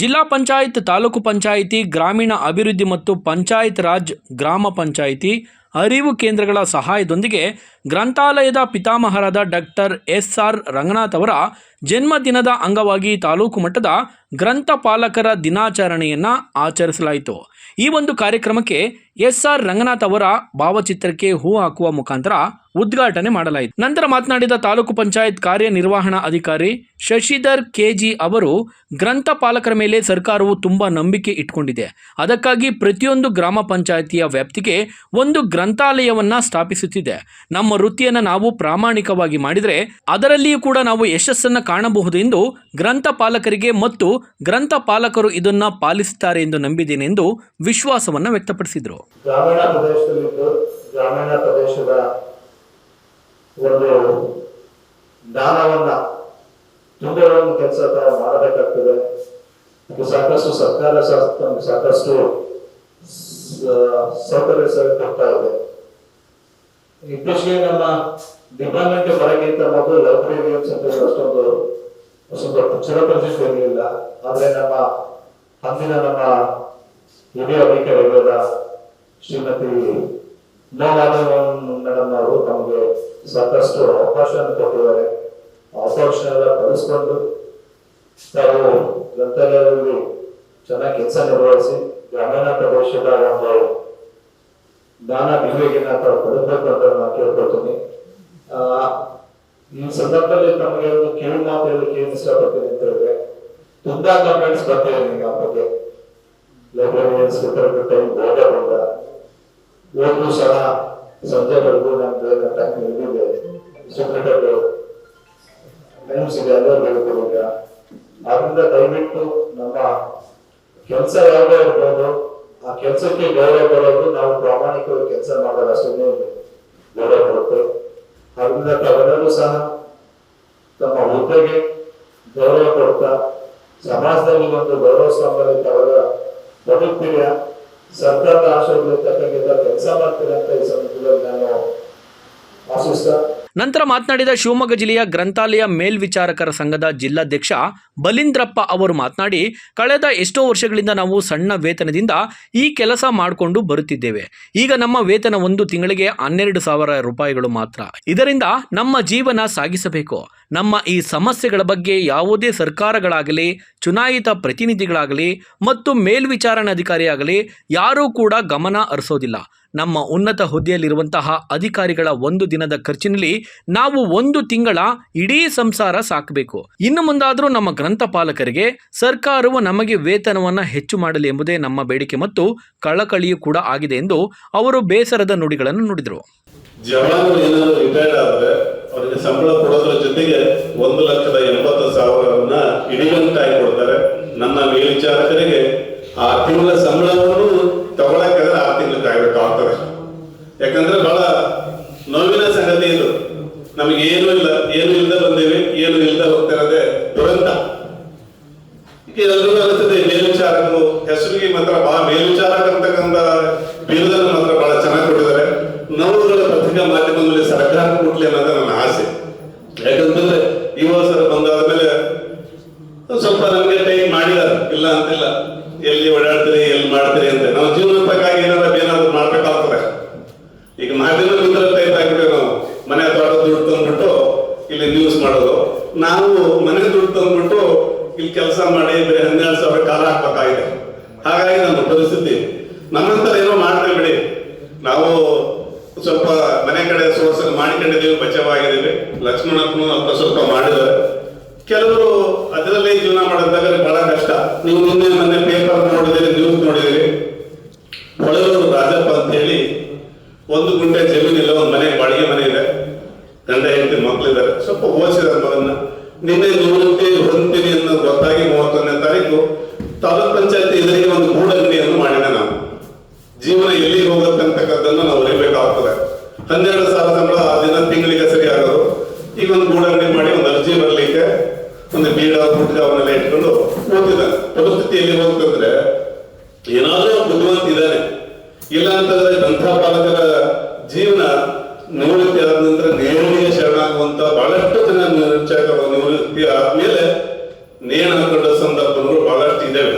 ಜಿಲ್ಲಾ ಪಂಚಾಯತ್, ತಾಲೂಕು ಪಂಚಾಯಿತಿ, ಗ್ರಾಮೀಣ ಅಭಿವೃದ್ಧಿ ಮತ್ತು ಪಂಚಾಯತ್ ರಾಜ್, ಗ್ರಾಮ ಪಂಚಾಯಿತಿ, ಅರಿವು ಕೇಂದ್ರಗಳ ಸಹಾಯದೊಂದಿಗೆ ಗ್ರಂಥಾಲಯದ ಪಿತಾಮಹರಾದ ಡಾಕ್ಟರ್ ಎಸ್.ಆರ್. ರಂಗನಾಥ್ ಅವರ ಜನ್ಮದಿನದ ಅಂಗವಾಗಿ ತಾಲೂಕು ಮಟ್ಟದ ಗ್ರಂಥಪಾಲಕರ ದಿನಾಚರಣೆಯನ್ನು ಆಚರಿಸಲಾಯಿತು. ಈ ಒಂದು ಕಾರ್ಯಕ್ರಮಕ್ಕೆ ಎಸ್.ಆರ್. ರಂಗನಾಥ್ ಅವರ ಭಾವಚಿತ್ರಕ್ಕೆ ಹೂ ಹಾಕುವ ಮುಖಾಂತರ ಉದ್ಘಾಟನೆ ಮಾಡಲಾಯಿತು. ನಂತರ ಮಾತನಾಡಿದ ತಾಲೂಕು ಪಂಚಾಯತ್ ಕಾರ್ಯನಿರ್ವಹಣಾ ಅಧಿಕಾರಿ ಶಶಿಧರ್ ಕೆಜಿ ಅವರು, ಗ್ರಂಥಪಾಲಕರ ಮೇಲೆ ಸರ್ಕಾರವು ತುಂಬಾ ನಂಬಿಕೆ ಇಟ್ಕೊಂಡಿದೆ. ಅದಕ್ಕಾಗಿ ಪ್ರತಿಯೊಂದು ಗ್ರಾಮ ಪಂಚಾಯಿತಿಯ ವ್ಯಾಪ್ತಿಗೆ ಒಂದು ಗ್ರಂಥಾಲಯವನ್ನ ಸ್ಥಾಪಿಸುತ್ತಿದೆ. ನಮ್ಮ ವೃತ್ತಿಯನ್ನು ನಾವು ಪ್ರಾಮಾಣಿಕವಾಗಿ ಮಾಡಿದರೆ ಅದರಲ್ಲಿಯೂ ಕೂಡ ನಾವು ಯಶಸ್ಸನ್ನು ಕಾಣಬಹುದು ಎಂದು ಗ್ರಂಥಪಾಲಕರಿಗೆ ಮತ್ತು ಗ್ರಂಥಪಾಲಕರು ಇದನ್ನ ಪಾಲಿಸುತ್ತಾರೆ ಎಂದು ನಂಬಿದ್ದೇನೆ ಎಂದು ವಿಶ್ವಾಸವನ್ನು ವ್ಯಕ್ತಪಡಿಸಿದರು. ಗ್ರಾಮೀಣ ಪ್ರದೇಶದ ಒಂದು ಜ್ಞಾನವನ್ನ ತುಂಬುವ ಕೆಲಸ ಮಾಡಬೇಕಾಗ್ತದೆ. ಸಾಕಷ್ಟು ಸರ್ಕಾರ ಸಾಕಷ್ಟು ಸೌಕರ್ಯ ಕೊಡ್ತಾ ಇದೆ. ಇತ್ತೀಚೆಗೆ ನಮ್ಮ ಡಿಪಾರ್ಟ್ಮೆಂಟ್ ಬರೋಕ್ಕಿಂತ ಮೊದಲು ಲೈಬ್ರರಿಯನ್ಸ್ ಅಂತ ಅಷ್ಟೊಂದು ಚಿರಪರಿಚಿತ ಇರಲಿಲ್ಲ. ಆದ್ರೆ ಅಂದಿನ ನಮ್ಮ ಹಿರಿಯ ಅಧಿಕಾರಿಗಳಾದ ಶ್ರೀಮತಿ ಮೇಡಮ್ ಅವರು ನಮಗೆ ಸಾಕಷ್ಟು ಅವಕಾಶವನ್ನು ಕೊಟ್ಟಿದ್ದಾರೆ. ಅವಕಾಶ ಎಲ್ಲ ಬಳಸಿಕೊಂಡು ತಾವು ಗ್ರಂಥಾಲಯದಲ್ಲಿ ಚೆನ್ನಾಗಿ ಕೆಲಸ ನಿರ್ವಹಿಸಿ ಗ್ರಾಮೀಣ ಪ್ರದೇಶದ ಒಂದು ಜ್ಞಾನ ಬಿಡುವಿಗೆನ ತಾವು ಕೊಡಬೇಕು ಅಂತ ನಾನು ಕೇಳ್ಕೊಳ್ತೀನಿ. ಈ ಸಂದರ್ಭದಲ್ಲಿ ನಮಗೆ ಒಂದು ಕಿವಿ ಮಾತು ಹೇಳಲಿಕ್ಕೆ ಏನು ಇಷ್ಟಪಡ್ತೀನಿ ಅಂತ ಹೇಳಿದ್ರೆ, ತುಂಬಾ ಕಂಪ್ಲೇಂಟ್ಸ್ ಬರ್ತಿದೆ ನಿಮಗೆ ಆ ಬಗ್ಗೆ. ಲೈಬ್ರರಿಯನ್ಸ್ ಟೈಮ್ ಓದೋದಿಲ್ಲ, ಓದಲು ಸಹ ಸಂಜೆವರೆಗೂ ನಮ್ದು ಟೈಮ್ ಇಲ್ಲಿದೆ, ಸೆಕ್ರೆಟರಿ ಟೈಮ್ಸ್ ಇದೆ, ಎಲ್ಲರೂ ಹೇಳ್ಕೊಡಿಲ್ಲ. ಆದ್ರಿಂದ ದಯವಿಟ್ಟು ನಮ್ಮ ಕೆಲಸ ಯಾವುದೇ ಇರ್ಬೋದು, ಆ ಕೆಲಸಕ್ಕೆ ಗೌರವ ಕೊಡೋದು, ನಾವು ಪ್ರಾಮಾಣಿಕವಾಗಿ ಕೆಲಸ ಮಾಡೋದು ಅಷ್ಟೇ ಗೌರವ ಕೊಡುತ್ತೆ. ಅದರಿಂದ ತಾವೆಲ್ಲರೂ ಸಹ ತಮ್ಮ ಹುದ್ದೆಗೆ ಗೌರವ ಕೊಡ್ತಾ ಸಮಾಜದಲ್ಲಿ ಒಂದು ಗೌರವ ಸ್ಥಾನದಲ್ಲಿ ತಾವೆಲ್ಲ ಬದುಕ್ತೀರ, ಸರ್ಕಾರದ ಆಶಯಗಳಿಗೆ ತಕ್ಕಂಗೆ ಕೆಲಸ ಮಾಡ್ತೀರ ಅಂತ ಈ ಸಂದರ್ಭದಲ್ಲಿ ನಾನು ಆಶಿಸ್ತಾ. ನಂತರ ಮಾತನಾಡಿದ ಶಿವಮೊಗ್ಗ ಜಿಲ್ಲೆಯ ಗ್ರಂಥಾಲಯ ಮೇಲ್ವಿಚಾರಕರ ಸಂಘದ ಜಿಲ್ಲಾಧ್ಯಕ್ಷ ಬಲೀಂದ್ರಪ್ಪ ಅವರು ಮಾತನಾಡಿ, ಕಳೆದ ಎಷ್ಟೋ ವರ್ಷಗಳಿಂದ ನಾವು ಸಣ್ಣ ವೇತನದಿಂದ ಈ ಕೆಲಸ ಮಾಡಿಕೊಂಡು ಬರುತ್ತಿದ್ದೇವೆ. ಈಗ ನಮ್ಮ ವೇತನ ಒಂದು ತಿಂಗಳಿಗೆ 12,000 ರೂಪಾಯಿಗಳು ಮಾತ್ರ. ಇದರಿಂದ ನಮ್ಮ ಜೀವನ ಸಾಗಿಸಬೇಕು. ನಮ್ಮ ಈ ಸಮಸ್ಯೆಗಳ ಬಗ್ಗೆ ಯಾವುದೇ ಸರ್ಕಾರಗಳಾಗಲಿ, ಚುನಾಯಿತ ಪ್ರತಿನಿಧಿಗಳಾಗಲಿ ಮತ್ತು ಮೇಲ್ವಿಚಾರಣಾಧಿಕಾರಿಯಾಗಲಿ ಯಾರೂ ಕೂಡ ಗಮನ ಹರಿಸೋದಿಲ್ಲ. ನಮ್ಮ ಉನ್ನತ ಹುದ್ದೆಯಲ್ಲಿರುವಂತಹ ಅಧಿಕಾರಿಗಳ ಒಂದು ದಿನದ ಖರ್ಚಿನಲ್ಲಿ ನಾವು ಒಂದು ತಿಂಗಳ ಇಡೀ ಸಂಸಾರ ಸಾಕಬೇಕು. ಇನ್ನು ಮುಂದಾದರೂ ನಮ್ಮ ಗ್ರಂಥಪಾಲಕರಿಗೆ ಸರ್ಕಾರವು ನಮಗೆ ವೇತನವನ್ನು ಹೆಚ್ಚು ಮಾಡಲಿ ಎಂಬುದೇ ನಮ್ಮ ಬೇಡಿಕೆ ಮತ್ತು ಕಳಕಳಿಯೂ ಕೂಡ ಆಗಿದೆ ಎಂದು ಅವರು ಬೇಸರದ ನುಡಿಗಳನ್ನು ನುಡಿದರು. ಜವಾನರು ಏನಾದರೂ ರಿಟೈರ್ಡ್ ಆದರೆ ಅವರಿಗೆ ಸಂಬಳ ಕೊಡೋದ್ರ ಜೊತೆಗೆ 1,80,000 ಇಡಿಗಂಟಾಗಿ ಕೊಡ್ತಾರೆ. ನಮ್ಮ ಮೇಲ್ವಿಚಾರಕರಿಗೆ ಆ ತಿಂಗಳ ಸಂಬಳವನ್ನು ತಗೊಳಕ್ಕಾದ್ರೆ 6 ತಿಂಗಳು ಕಾಯ್ಬೇಕಾಗ್ತದೆ. ಯಾಕಂದ್ರೆ ಬಹಳ ನೋವಿನ ಸಂಗತಿ ಇದು. ನಮಗೆ ಏನು ಇಲ್ಲದೆ ಬಂದೇವೆ, ಏನು ಇಲ್ಲದೆ ಹೋಗ್ತಾ ಇರೋದೇ ದುರಂತ. ಎಲ್ರಿಗೂ ಅನಿಸ್ತದೆ ಮೇಲ್ವಿಚಾರಕರು ಹೆಸರಿಗೆ ಮಾತ್ರ ಬಹಳ ಮೇಲ್ವಿಚಾರಕ ಅಂತಕ್ಕಂಥ ಬಿರುದನ್ನು ಮಾತ್ರ ಬಹಳ ಚೆನ್ನಾಗಿ ಕೊಟ್ಟಿದ್ದಾರೆ. ನೋವುಗಳ ಪತ್ರಿಕಾ ಮಾಧ್ಯಮದಲ್ಲಿ ಸರ್ಕಾರ ಕೊಡ್ಲಿ ಅನ್ನೋದು ನನ್ನ ಆಸೆ. ಯಾಕಂತಂದ್ರೆ ಯುವ ಸರ್ ಬಂದಾದ ಮೇಲೆ ಸ್ವಲ್ಪ ನಮಗೆ ಟೈಮ್ ಮಾಡಿದಾರೆ, ಇಲ್ಲ ಅಂತಿಲ್ಲ. ಎಲ್ಲಿ ಓಡಾಡ್ತೀರಿ, ಎಲ್ಲಿ ಮಾಡ್ತೀರಿ ಅಂತ ನಾವು ಜೀವನೋಪಾಯಕ್ಕಾಗಿ ಏನಾದ್ರು ಮಾಡ್ಬೇಕಾಗ್ತದೆ. ಈಗ ಮಾಧ್ಯಮದ ಟೈಪ್ ಆಗಿಬಿಟ್ಟು ನಾವು ಮನೆ ತೋಟ ದುಡ್ಡು ತಂದ್ಬಿಟ್ಟು ಇಲ್ಲಿ ನ್ಯೂಸ್ ಮಾಡೋದು, ನಾವು ಮನೆ ದುಡ್ಡು ತಂದ್ಬಿಟ್ಟು ಇಲ್ಲಿ ಕೆಲಸ ಮಾಡಿ ಬೇರೆ 12,000 ಕಾಲ ಹಾಕ್ಬೇಕಾಗಿದೆ. ಹಾಗಾಗಿ ನಮ್ಮ ಪರಿಸ್ಥಿತಿ ನಮ್ಮಂತರ ಏನೋ ಮಾಡ್ತೇವೆ ಬಿಡಿ. ನಾವು ಸ್ವಲ್ಪ ಮನೆ ಕಡೆ ಸೋರ್ಸ್ ಮಾಡಿಕೊಂಡಿದ್ದೀವಿ, ಬಚಾವಾಗಿದ್ದೀವಿ. ಲಕ್ಷ್ಮಣಪ್ಪನು ಅಲ್ಪ ಸ್ವಲ್ಪ ಮಾಡಿದ್ದಾರೆ. ಕೆಲವರು ಅದರಲ್ಲೇ ಜೀವನ ಮಾಡೋದಾಗ ಬಹಳ ಕಷ್ಟ. ನೀವು ಮೊನ್ನೆ ಪೇಪರ್ ನೋಡಿದಿರಿ, ನ್ಯೂಸ್ ನೋಡಿದಿರಿ. ಹೊಳೆಯೂರು ರಾಜಪ್ಪ ಅಂತ ಹೇಳಿ 1 ಗುಂಟೆ ಜಮೀನಿಲ್ಲ, ಒಂದು ಬಾಡಿಗೆ ಮನೆ ಇದೆ, ಗಂಡ ಹೆಂಡತಿ ಮಕ್ಕಳಿದ್ದಾರೆ. ಸ್ವಲ್ಪ ಓದಿಸಿದ ಮಗನ್ನ ನಿನ್ನೆ ನಿವೃತ್ತಿ ಹೊಂದ್ತೀನಿ ಅನ್ನೋ ಗೊತ್ತಾಗಿ 31ನೇ ತಾರೀಕು ತಾಲೂಕ್ ಪಂಚಾಯತ್ ಎದುರಿಗೆ ಒಂದು ಗೂಡಂಗಡಿಯನ್ನು ಮಾಡಿದೆ. ನಾವು ಜೀವನ ಎಲ್ಲಿಗೆ ಹೋಗತ್ತಂತಕ್ಕದ್ದನ್ನು ನಾವು ಅರಿಬೇಕಾಗ್ತದೆ. 12,000 ಸಂಬಳ ದಿನ ತಿಂಗಳಿಗೆ ಸರಿ ಆಗೋದು. ಈಗ ಒಂದು ಗೂಡಂಗಡಿ ಮಾಡಿ ಒಂದು ಅರ್ಜಿ ಬರಲಿಕ್ಕೆ ಒಂದು ಬೀಡ ಪುಟ್ಟ ಅವನ್ನೆಲ್ಲ ಇಟ್ಕೊಂಡು ಓದ್ತಿದ್ದಾನೆ. ಪರಿಸ್ಥಿತಿ ಎಲ್ಲಿ ಹೋಗ್ತಂದ್ರೆ ಏನಾದ್ರೂ ಬುದ್ಧಿವಂತ ಇದ್ದಾನೆ, ಇಲ್ಲ ಅಂತಂದ್ರೆ ಗ್ರಂಥಪಾಲಕರ ಜೀವನ ನಿವೃತ್ತಿ ಆದ ನಂತರ ನೇರಡಿಗೆ ಶರಣಾಗುವಂತ ಬಹಳಷ್ಟು ಜನ ನಿವೃತ್ತಿ ಆದ್ಮೇಲೆ ನೇಣು ಹಾಕೊಂಡ ಸಂದರ್ಭಗಳು ಬಹಳಷ್ಟು ಇದ್ದಾವೆ.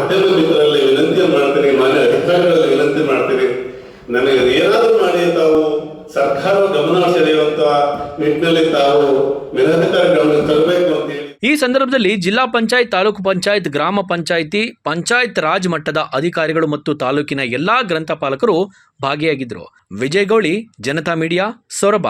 ಮಾಧ್ಯಮ ಮಿತ್ರರಲ್ಲಿ ವಿನಂತಿ ಮಾಡ್ತೀನಿ, ಮಾನ್ಯ ಅಧಿಕಾರಿಗಳಲ್ಲಿ ವಿನಂತಿ ಮಾಡ್ತೀನಿ, ನನಗೆ ಏನಾದರೂ ಮಾಡಿ ತಾವು ಸರ್ಕಾರ ಗಮನ ಸೆಳೆಯುವಂತ ನಿಟ್ಟಿನಲ್ಲಿ ತಾವು ಮೇಲಧಿಕಾರಿ ಗಮನ ತರಬೇಕು ಅಂತ ಹೇಳಿ. ಈ ಸಂದರ್ಭದಲ್ಲಿ ಜಿಲ್ಲಾ ಪಂಚಾಯತ್, ತಾಲೂಕು ಪಂಚಾಯತ್, ಗ್ರಾಮ ಪಂಚಾಯಿತಿ, ಪಂಚಾಯತ್ ರಾಜ್ ಮಟ್ಟದ ಅಧಿಕಾರಿಗಳು ಮತ್ತು ತಾಲೂಕಿನ ಎಲ್ಲಾ ಗ್ರಂಥಪಾಲಕರು ಭಾಗಿಯಾಗಿದ್ದರು. ವಿಜಯ್ ಗೌಳಿ, ಜನತಾ ಮೀಡಿಯಾ, ಸೊರಬ.